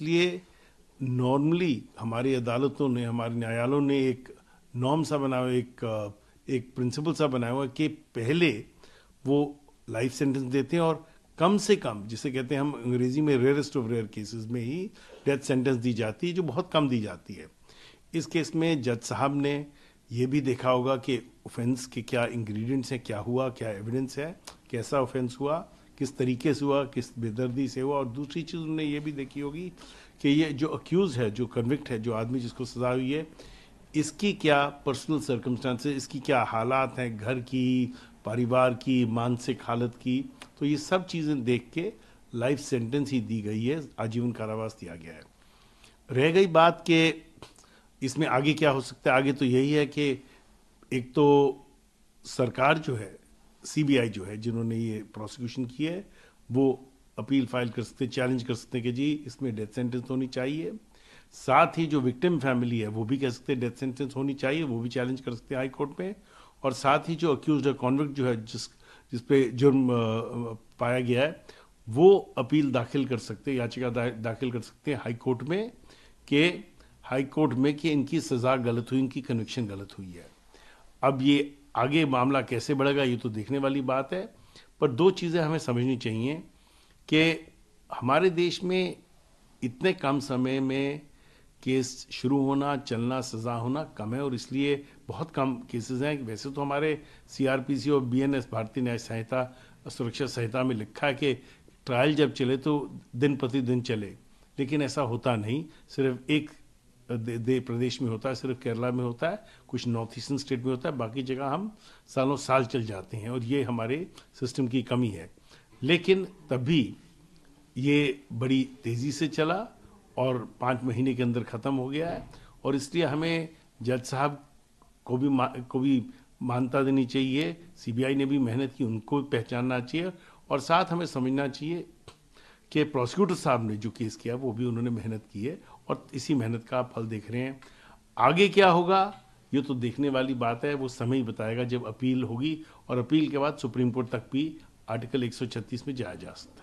इसलिए नॉर्मली हमारी अदालतों ने, हमारे न्यायालयों ने एक नॉर्म सा बनाया, एक प्रिंसिपल सा बनाया हुआ कि पहले वो लाइफ सेंटेंस देते हैं और कम से कम, जिसे कहते हैं हम अंग्रेजी में रेयरेस्ट ऑफ रेयर केसेस में ही डेथ सेंटेंस दी जाती है, जो बहुत कम दी जाती है। इस केस में जज साहब ने ये भी देखा होगा कि ऑफेंस के क्या इंग्रेडिएंट्स हैं, क्या हुआ, क्या एविडेंस है, कैसा ऑफेंस हुआ, किस तरीके से हुआ, किस बेदर्दी से हुआ। और दूसरी चीज़ उन्होंने ये भी देखी होगी कि ये जो अक्यूज है, जो कन्विक्ट है, जो आदमी जिसको सजा हुई है, इसकी क्या पर्सनल सर्कमस्टांसेस, इसकी क्या हालात हैं, घर की, परिवार की, मानसिक हालत की। तो ये सब चीज़ें देख के लाइफ सेंटेंस ही दी गई है, आजीवन कारावास दिया गया है। रह गई बात कि इसमें आगे क्या हो सकता है, आगे तो यही है कि एक तो सरकार जो है, सीबीआई जो है, जिन्होंने ये प्रोसिक्यूशन की है, वो अपील फाइल कर सकते, चैलेंज कर सकते हैं कि जी इसमें डेथ सेंटेंस होनी चाहिए। साथ ही जो विक्टिम फैमिली है वो भी कह सकते हैं डेथ सेंटेंस होनी चाहिए, वो भी चैलेंज कर सकते हैं हाई कोर्ट में। और साथ ही जो अक्यूज्ड है, कॉन्विक्ट जो है, जिस पे जुर्म पाया गया है, वो अपील दाखिल कर सकते हैं, याचिका दाखिल कर सकते हैं हाई कोर्ट में कि इनकी सज़ा गलत हुई, इनकी कन्विक्शन गलत हुई है। अब ये आगे मामला कैसे बढ़ेगा ये तो देखने वाली बात है, पर दो चीज़ें हमें समझनी चाहिए कि हमारे देश में इतने कम समय में केस शुरू होना, चलना, सज़ा होना कम है, और इसलिए बहुत कम केसेस हैं। वैसे तो हमारे सीआरपीसी और बीएनएस, भारतीय न्याय संहिता, सुरक्षा संहिता में लिखा है कि ट्रायल जब चले तो दिन प्रतिदिन चले, लेकिन ऐसा होता नहीं। सिर्फ एक प्रदेश में होता है, सिर्फ केरला में होता है, कुछ नॉर्थ ईस्टर्न स्टेट में होता है, बाकी जगह हम सालों साल चल जाते हैं, और ये हमारे सिस्टम की कमी है। लेकिन तभी ये बड़ी तेज़ी से चला और 5 महीने के अंदर ख़त्म हो गया है, और इसलिए हमें जज साहब को भी मान्यता देनी चाहिए। सीबीआई ने भी मेहनत की, उनको पहचानना चाहिए, और साथ हमें समझना चाहिए कि प्रोसिक्यूटर साहब ने जो केस किया वो भी उन्होंने मेहनत की है, और इसी मेहनत का आप फल देख रहे हैं। आगे क्या होगा ये तो देखने वाली बात है, वो समय ही बताएगा जब अपील होगी, और अपील के बाद सुप्रीम कोर्ट तक भी आर्टिकल 136 में जाया जा सकता है।